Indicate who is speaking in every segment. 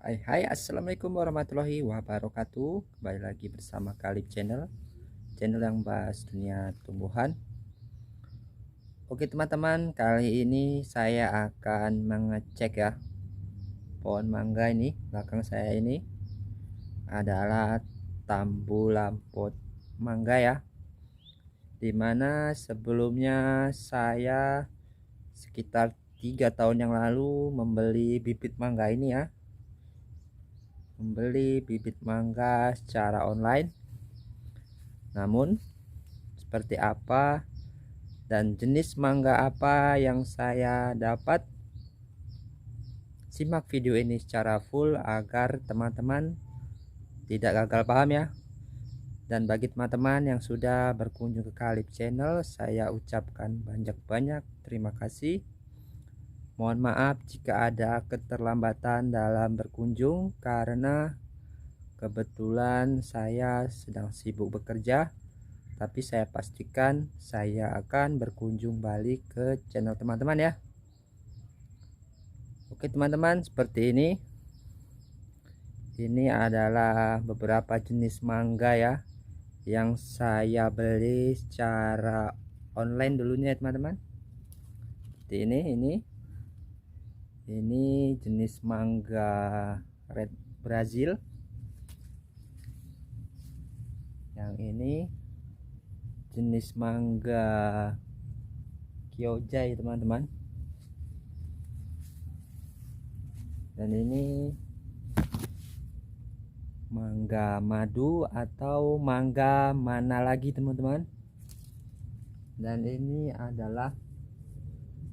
Speaker 1: Hai, assalamualaikum warahmatullahi wabarakatuh. Kembali lagi bersama Kalib Channel, channel yang bahas dunia tumbuhan. Oke teman-teman, kali ini saya akan mengecek ya pohon mangga ini. Belakang saya ini adalah tambu lampot mangga ya, dimana sebelumnya saya sekitar 3 tahun yang lalu membeli bibit mangga ini ya, membeli bibit mangga secara online. Namun seperti apa dan jenis mangga apa yang saya dapat, simak video ini secara full agar teman-teman tidak gagal paham ya. Dan bagi teman-teman yang sudah berkunjung ke Kalib Channel, saya ucapkan banyak-banyak terima kasih. Mohon maaf jika ada keterlambatan dalam berkunjung karena kebetulan saya sedang sibuk bekerja. Tapi saya pastikan saya akan berkunjung balik ke channel teman-teman ya. Oke teman-teman, seperti ini. Ini adalah beberapa jenis mangga ya yang saya beli secara online dulunya ya teman-teman. Seperti ini jenis mangga red Brazil. Yang ini jenis mangga Kyojai teman-teman. Dan ini mangga madu atau mangga mana lagi teman-teman. Dan ini adalah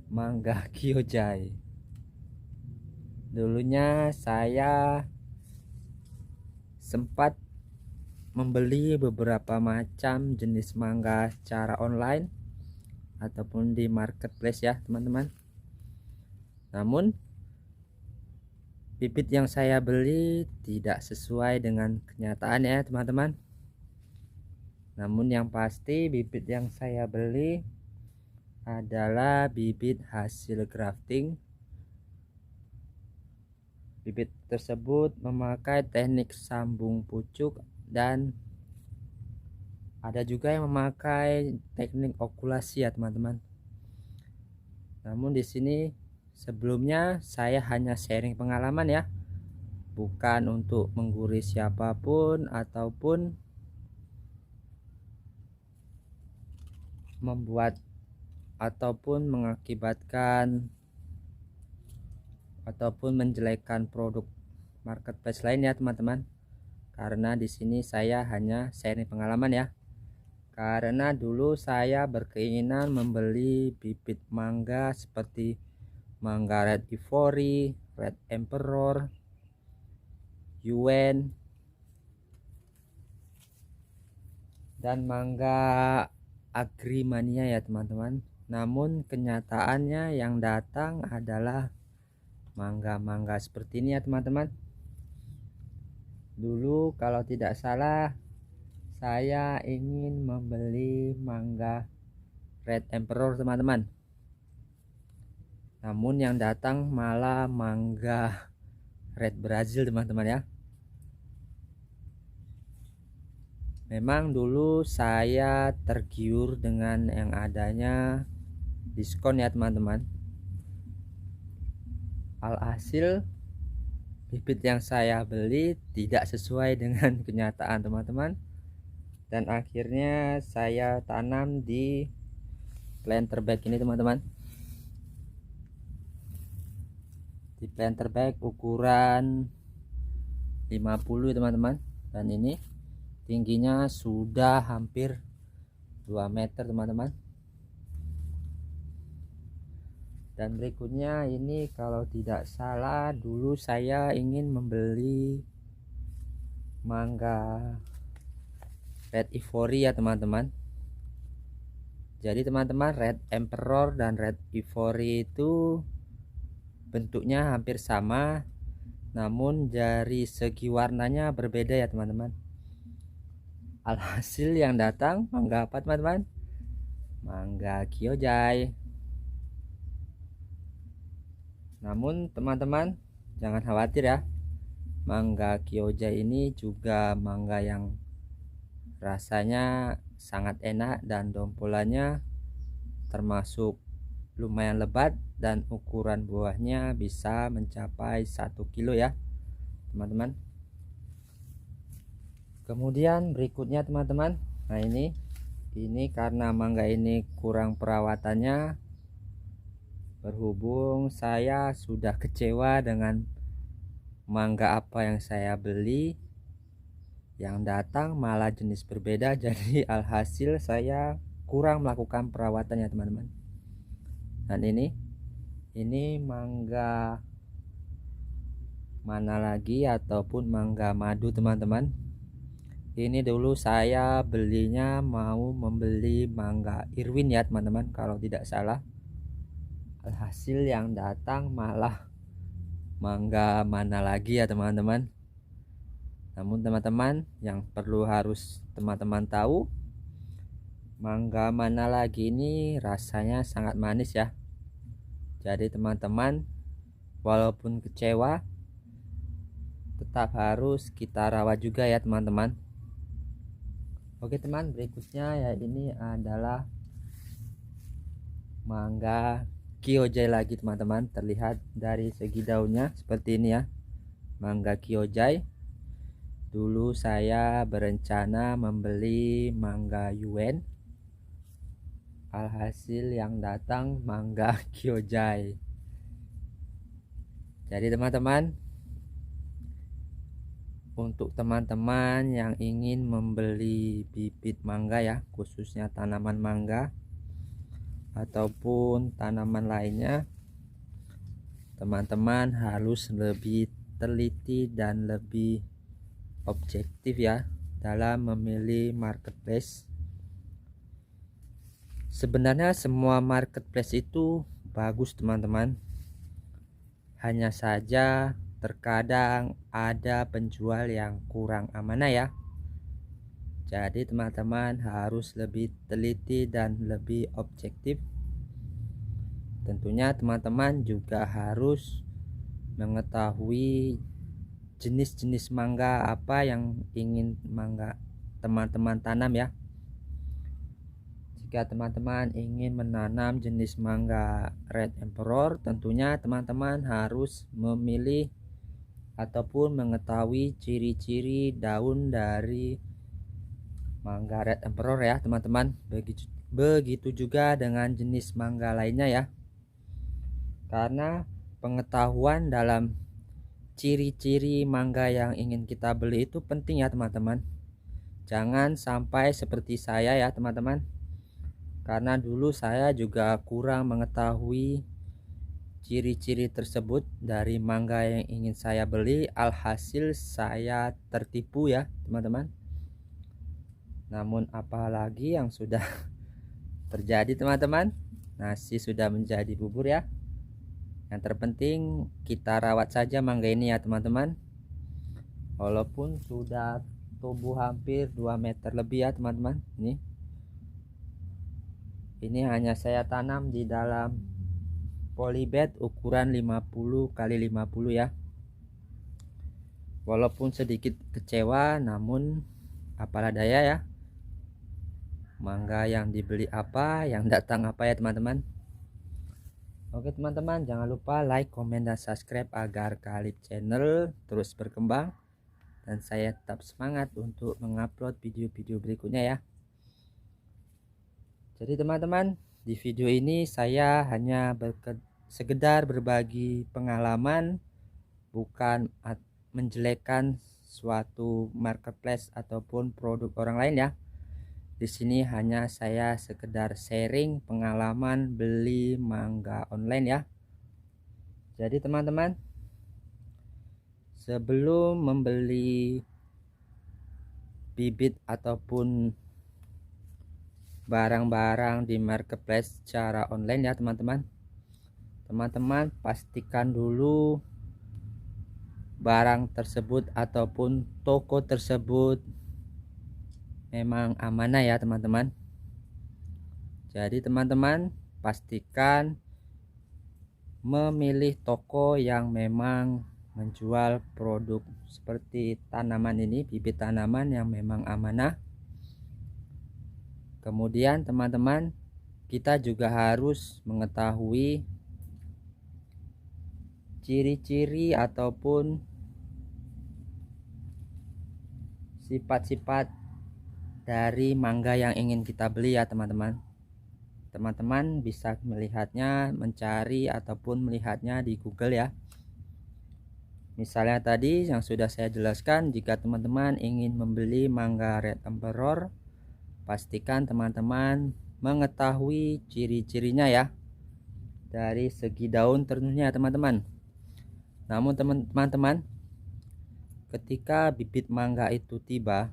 Speaker 1: mangga Kyojai. Dulunya saya sempat membeli beberapa macam jenis mangga secara online ataupun di marketplace ya teman-teman. Namun bibit yang saya beli tidak sesuai dengan kenyataan ya teman-teman. Namun yang pasti bibit yang saya beli adalah bibit hasil grafting. Bibit tersebut memakai teknik sambung pucuk dan ada juga yang memakai teknik okulasi ya teman-teman. Namun di sini sebelumnya saya hanya sharing pengalaman ya, bukan untuk menggurui siapapun ataupun membuat ataupun mengakibatkan ataupun menjelekkan produk marketplace lain ya teman-teman. Karena di sini saya hanya sharing pengalaman ya. Karena dulu saya berkeinginan membeli bibit mangga seperti mangga Red Ivory, Red Emperor, Yuen, dan mangga Agrimania ya teman-teman. Namun kenyataannya yang datang adalah mangga-mangga seperti ini ya teman-teman. Dulu kalau tidak salah saya ingin membeli mangga Red Emperor teman-teman. Namun yang datang malah mangga Red Brazil teman-teman ya. Memang dulu saya tergiur dengan yang adanya diskon ya teman-teman. Alhasil bibit yang saya beli tidak sesuai dengan kenyataan teman-teman, dan akhirnya saya tanam di planter bag ini teman-teman. Di planter bag ukuran 50 teman-teman, dan ini tingginya sudah hampir 2 meter teman-teman. Dan berikutnya ini kalau tidak salah dulu saya ingin membeli mangga Red Ivory ya teman-teman. Jadi teman-teman, Red Emperor dan Red Ivory itu bentuknya hampir sama, namun dari segi warnanya berbeda ya teman-teman. Alhasil yang datang mangga apa teman-teman? Mangga Kyojai. Namun teman-teman jangan khawatir ya, Mangga Kyojai ini juga mangga yang rasanya sangat enak dan dompolannya termasuk lumayan lebat dan ukuran buahnya bisa mencapai 1 kilo ya teman-teman. Kemudian berikutnya teman-teman, nah ini karena mangga ini kurang perawatannya, berhubung saya sudah kecewa dengan mangga apa yang saya beli, yang datang malah jenis berbeda. Jadi alhasil saya kurang melakukan perawatannya teman-teman. Dan ini mangga mana lagi, ataupun mangga madu teman-teman. Ini dulu saya belinya mau membeli mangga Irwin ya teman-teman kalau tidak salah. Alhasil yang datang malah mangga mana lagi ya teman-teman. Namun teman-teman, yang perlu harus teman-teman tahu, mangga mana lagi ini rasanya sangat manis ya. Jadi teman-teman, walaupun kecewa, tetap harus kita rawat juga ya teman-teman. Oke teman, berikutnya ya ini adalah mangga Kyojai lagi teman-teman. Terlihat dari segi daunnya seperti ini ya, mangga Kyojai. Dulu saya berencana membeli mangga Yuen, alhasil yang datang mangga Kyojai. Jadi teman-teman, untuk teman-teman yang ingin membeli bibit mangga ya, khususnya tanaman mangga ataupun tanaman lainnya, teman-teman harus lebih teliti dan lebih objektif ya dalam memilih marketplace. Sebenarnya semua marketplace itu bagus teman-teman, hanya saja terkadang ada penjual yang kurang amanah ya. Jadi teman-teman harus lebih teliti dan lebih objektif. Tentunya teman-teman juga harus mengetahui jenis-jenis mangga apa yang ingin teman-teman tanam ya. Jika teman-teman ingin menanam jenis mangga Red Emperor, tentunya teman-teman harus memilih ataupun mengetahui ciri-ciri daun dari mangga Red Emperor ya teman-teman. Begitu juga dengan jenis mangga lainnya ya. Karena pengetahuan dalam ciri-ciri mangga yang ingin kita beli itu penting ya teman-teman. Jangan sampai seperti saya ya teman-teman. Karena dulu saya juga kurang mengetahui ciri-ciri tersebut dari mangga yang ingin saya beli, alhasil saya tertipu ya teman-teman. Namun apalagi yang sudah terjadi teman-teman, nasi sudah menjadi bubur ya. Yang terpenting kita rawat saja mangga ini ya teman-teman. Walaupun sudah tumbuh hampir 2 meter lebih ya teman-teman. Ini hanya saya tanam di dalam polybag ukuran 50 x 50 ya. Walaupun sedikit kecewa, namun apalah daya ya. Mangga yang dibeli apa, yang datang apa ya teman-teman. Oke teman-teman, jangan lupa like, komen, dan subscribe agar Kalib channel terus berkembang dan saya tetap semangat untuk mengupload video-video berikutnya ya. Jadi teman-teman, di video ini saya hanya sekedar berbagi pengalaman, bukan menjelekkan suatu marketplace ataupun produk orang lain ya. Di sini hanya saya sekedar sharing pengalaman beli mangga online ya. Jadi teman-teman, sebelum membeli bibit ataupun barang-barang di marketplace secara online ya teman-teman, pastikan dulu barang tersebut ataupun toko tersebut memang amanah ya teman-teman. Jadi teman-teman pastikan memilih toko yang memang menjual produk seperti tanaman ini, bibit tanaman yang memang amanah. Kemudian teman-teman, kita juga harus mengetahui ciri-ciri ataupun sifat-sifat dari mangga yang ingin kita beli ya teman-teman. Teman-teman bisa melihatnya, mencari ataupun melihatnya di Google ya. Misalnya tadi yang sudah saya jelaskan, jika teman-teman ingin membeli mangga Red Emperor, pastikan teman-teman mengetahui ciri-cirinya ya, dari segi daun tentunya teman-teman. Namun teman-teman, ketika bibit mangga itu tiba,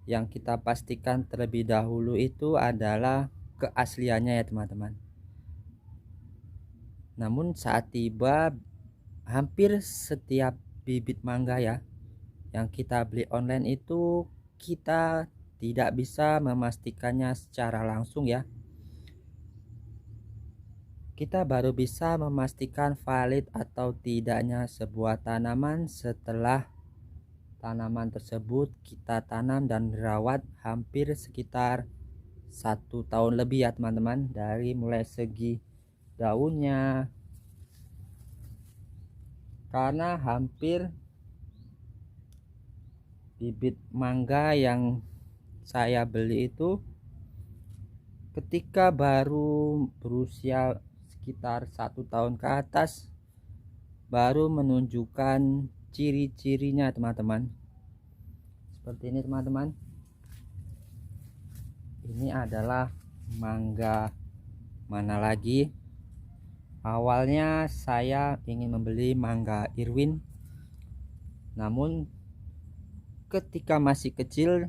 Speaker 1: yang kita pastikan terlebih dahulu itu adalah keasliannya ya teman-teman. Namun saat tiba, hampir setiap bibit mangga ya yang kita beli online itu kita tidak bisa memastikannya secara langsung ya. Kita baru bisa memastikan valid atau tidaknya sebuah tanaman setelah tanaman tersebut kita tanam dan rawat hampir sekitar 1 tahun lebih ya teman-teman, dari mulai segi daunnya, karena hampir bibit mangga yang saya beli itu ketika baru berusia sekitar 1 tahun ke atas baru menunjukkan ciri-cirinya teman-teman. Seperti ini teman-teman, ini adalah mangga mana lagi. Awalnya saya ingin membeli mangga Irwin, namun ketika masih kecil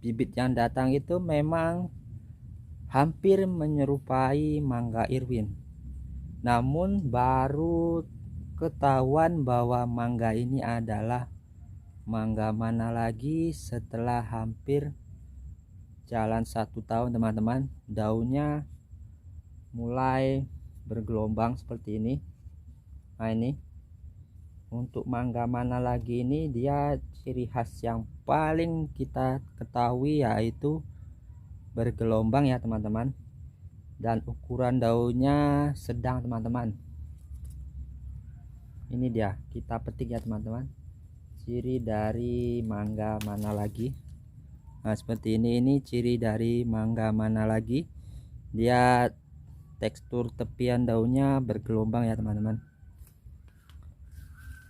Speaker 1: bibit yang datang itu memang hampir menyerupai mangga Irwin. Namun baru ketahuan bahwa mangga ini adalah mangga mana lagi setelah hampir jalan 1 tahun teman-teman. Daunnya mulai bergelombang seperti ini. Nah ini untuk mangga mana lagi ini, dia ciri khas yang paling kita ketahui yaitu bergelombang ya teman-teman, dan ukuran daunnya sedang teman-teman. Ini dia, kita petik ya teman-teman, ciri dari mangga mana lagi. Nah seperti ini ciri dari mangga mana lagi, dia tekstur tepian daunnya bergelombang ya teman-teman.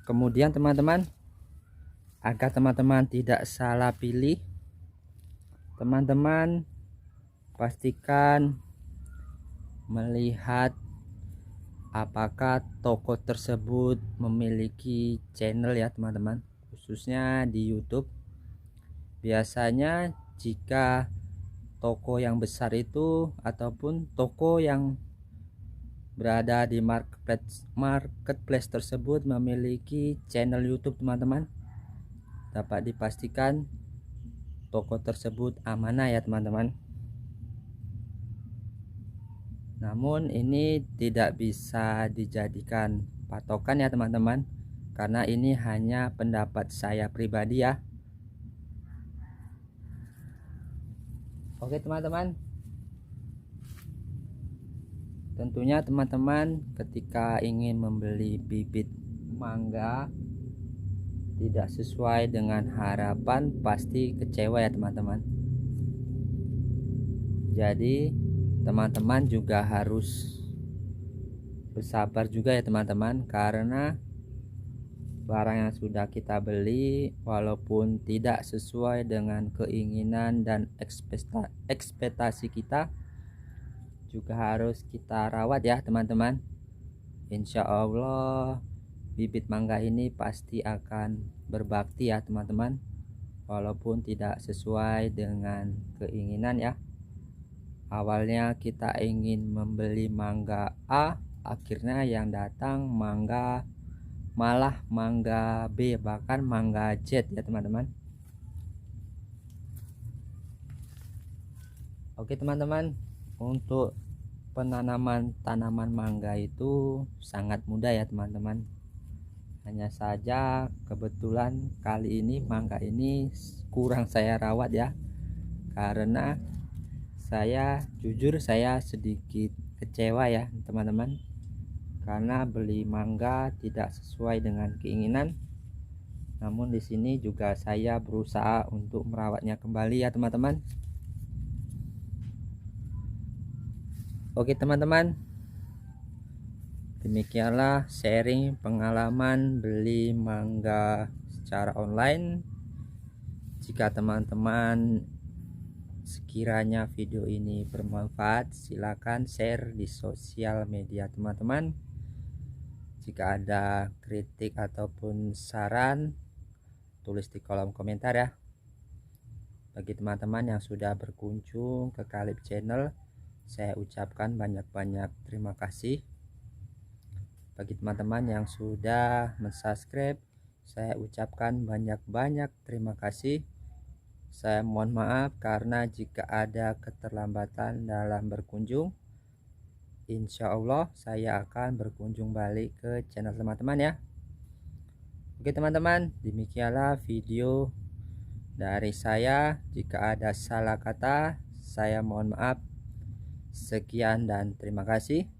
Speaker 1: Kemudian teman-teman, agar teman-teman tidak salah pilih, teman-teman pastikan melihat apakah toko tersebut memiliki channel ya teman-teman, khususnya di YouTube. Biasanya jika toko yang besar itu ataupun toko yang berada di marketplace tersebut memiliki channel YouTube teman-teman, dapat dipastikan toko tersebut amanah ya teman-teman. Namun ini tidak bisa dijadikan patokan ya teman-teman, karena ini hanya pendapat saya pribadi ya. Oke teman-teman, tentunya teman-teman ketika ingin membeli bibit mangga tidak sesuai dengan harapan pasti kecewa ya teman-teman. Jadi teman-teman juga harus bersabar juga ya teman-teman, karena barang yang sudah kita beli walaupun tidak sesuai dengan keinginan dan ekspektasi kita juga harus kita rawat ya teman-teman. Insya Allah bibit mangga ini pasti akan berbakti ya teman-teman, walaupun tidak sesuai dengan keinginan ya. Awalnya kita ingin membeli mangga A, akhirnya yang datang malah mangga B, bahkan mangga Z ya teman-teman. Oke teman-teman, untuk penanaman tanaman mangga itu sangat mudah ya teman-teman. Hanya saja kebetulan kali ini mangga ini kurang saya rawat ya, karena jujur saya sedikit kecewa ya teman-teman, karena beli mangga tidak sesuai dengan keinginan. Namun di sini juga saya berusaha untuk merawatnya kembali ya teman-teman. Oke teman-teman, demikianlah sharing pengalaman beli mangga secara online. Jika teman-teman sekiranya video ini bermanfaat, silakan share di sosial media teman-teman. Jika ada kritik ataupun saran, tulis di kolom komentar ya. Bagi teman-teman yang sudah berkunjung ke Kalib Channel, saya ucapkan banyak-banyak terima kasih. Bagi teman-teman yang sudah mensubscribe, saya ucapkan banyak-banyak terima kasih. Saya mohon maaf karena jika ada keterlambatan dalam berkunjung. Insya Allah saya akan berkunjung balik ke channel teman-teman ya. Oke teman-teman, demikianlah video dari saya. Jika ada salah kata, saya mohon maaf. Sekian dan terima kasih.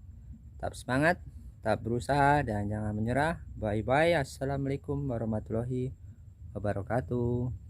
Speaker 1: Tetap semangat, tetap berusaha, dan jangan menyerah. Bye bye. Assalamualaikum warahmatullahi wabarakatuh.